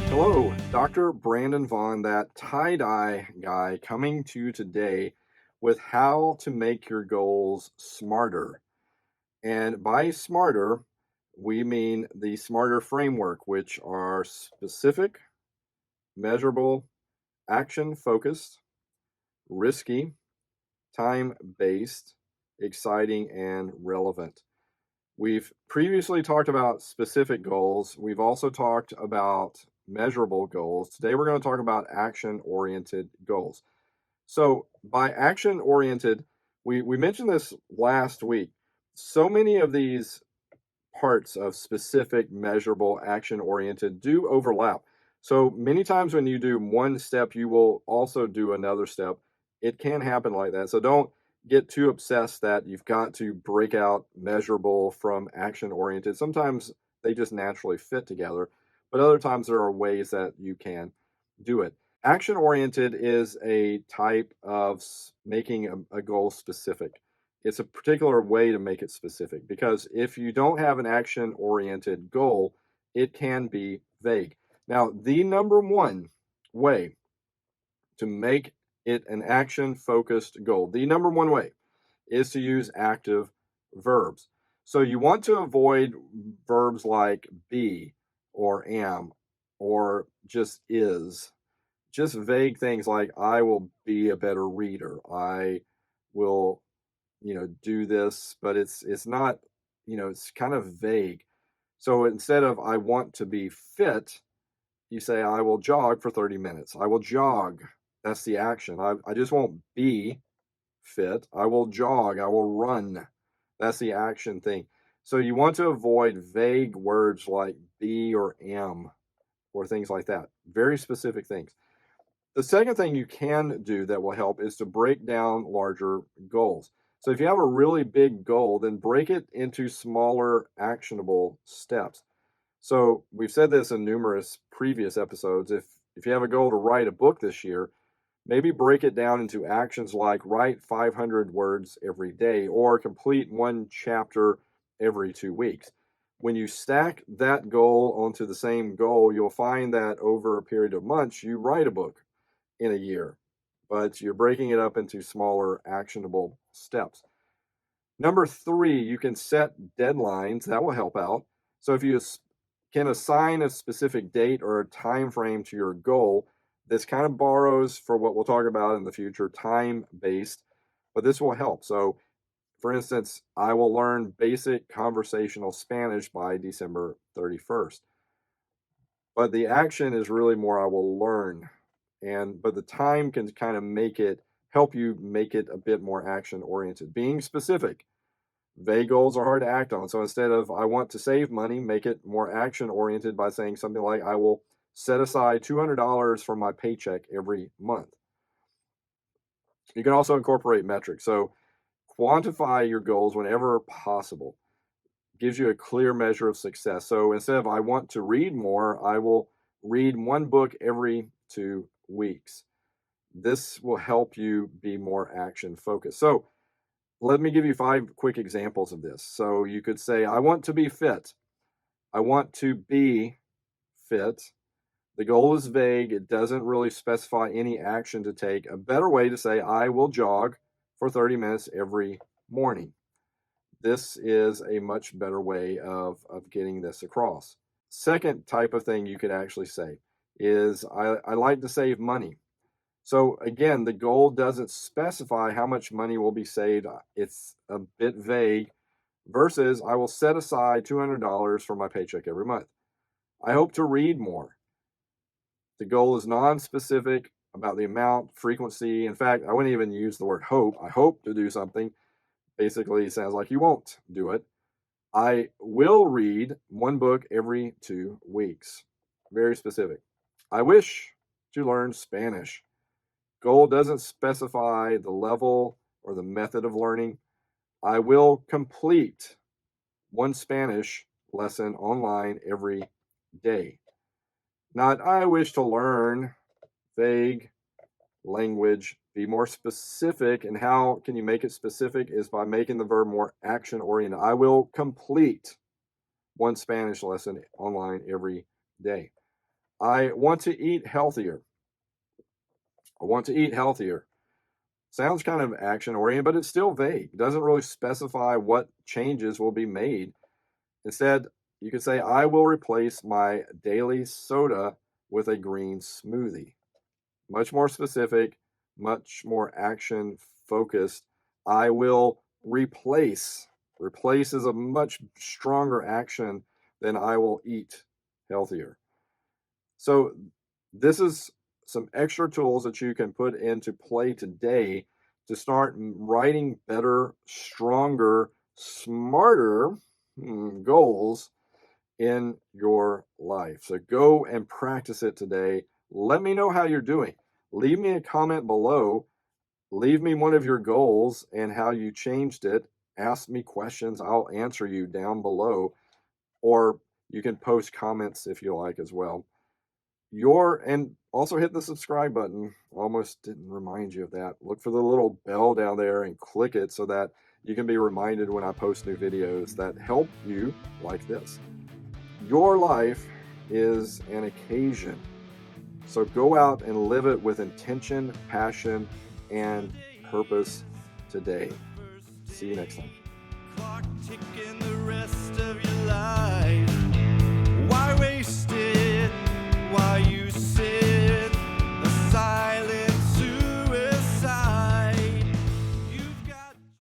Hello, Dr. Brandon Vaughn, that tie-dye guy, coming to you today with how to make your goals smarter. And by smarter, we mean the smarter framework, which are specific, measurable, action focused, risky, time based, exciting, and relevant. We've previously talked about specific goals. We've also talked about measurable goals. Today, we're going to talk about action oriented goals. So, by action oriented, we mentioned this last week. So many of these parts of specific, measurable, action oriented do overlap. So, many times when you do one step, you will also do another step. It can happen like that. So, don't get too obsessed that you've got to break out measurable from action oriented. Sometimes they just naturally fit together, but other times there are ways that you can do it. Action oriented is a type of making a goal specific. It's a particular way to make it specific because if you don't have an action oriented goal, it can be vague. Now, the number one way to make it an action focused goal, the number one way is to use active verbs. So you want to avoid verbs like be or am or just is. Just vague things like I will be a better reader. I will, do this, but it's not, it's kind of vague. So instead of I want to be fit, you say I will jog for 30 minutes. I will jog. That's the action. I just won't be fit. I will jog. I will run. That's the action thing. So you want to avoid vague words like be or am or things like that. Very specific things. The second thing you can do that will help is to break down larger goals. So if you have a really big goal, then break it into smaller actionable steps. So we've said this in numerous previous episodes. If you have a goal to write a book this year, maybe break it down into actions like write 500 words every day or complete one chapter every 2 weeks. When you stack that goal onto the same goal, you'll find that over a period of months, you write a book in a year, but you're breaking it up into smaller actionable steps. Number three, you can set deadlines. That will help out. So if you can assign a specific date or a time frame to your goal, this kind of borrows for what we'll talk about in the future, time-based, but this will help. So for instance, I will learn basic conversational Spanish by December 31st. But the action is really more I will learn. But the time can kind of help you make it a bit more action oriented. Being specific. Vague goals are hard to act on. So instead of I want to save money, make it more action oriented by saying something like I will set aside $200 from my paycheck every month. You can also incorporate metrics. So quantify your goals whenever possible. Gives you a clear measure of success. So instead of I want to read more, I will read one book every 2 weeks. This will help you be more action focused. So let me give you 5 quick examples of this. So you could say, I want to be fit. I want to be fit. The goal is vague. It doesn't really specify any action to take. A better way to say, I will jog for 30 minutes every morning. This is a much better way of getting this across. Second type of thing you could actually say is, I like to save money. So again, the goal doesn't specify how much money will be saved. It's a bit vague versus I will set aside $200 for my paycheck every month. I hope to read more. The goal is non-specific about the amount, frequency. In fact, I wouldn't even use the word hope. I hope to do something. Basically, it sounds like you won't do it. I will read one book every 2 weeks. Very specific. I wish to learn Spanish. Goal doesn't specify the level or the method of learning. I will complete one Spanish lesson online every day. Not I wish to learn vague language. Be more specific. And how can you make it specific is by making the verb more action oriented. I will complete one Spanish lesson online every day. I want to eat healthier. I want to eat healthier. Sounds kind of action oriented, but it's still vague. It doesn't really specify what changes will be made. Instead, you could say, I will replace my daily soda with a green smoothie. Much more specific, much more action focused. I will replace. Replace is a much stronger action than I will eat healthier. So, this is some extra tools that you can put into play today to start writing better, stronger, smarter goals in your life. So go and practice it today. Let me know how you're doing. Leave me a comment below. Leave me one of your goals and how you changed it. Ask me questions. I'll answer you down below. Or you can post comments if you like as well. And also hit the subscribe button. Almost didn't remind you of that. Look for the little bell down there and click it so that you can be reminded when I post new videos that help you like this. Your life is an occasion. So go out and live it with intention, passion, and purpose today. See you next time. Clock ticking the rest of your life.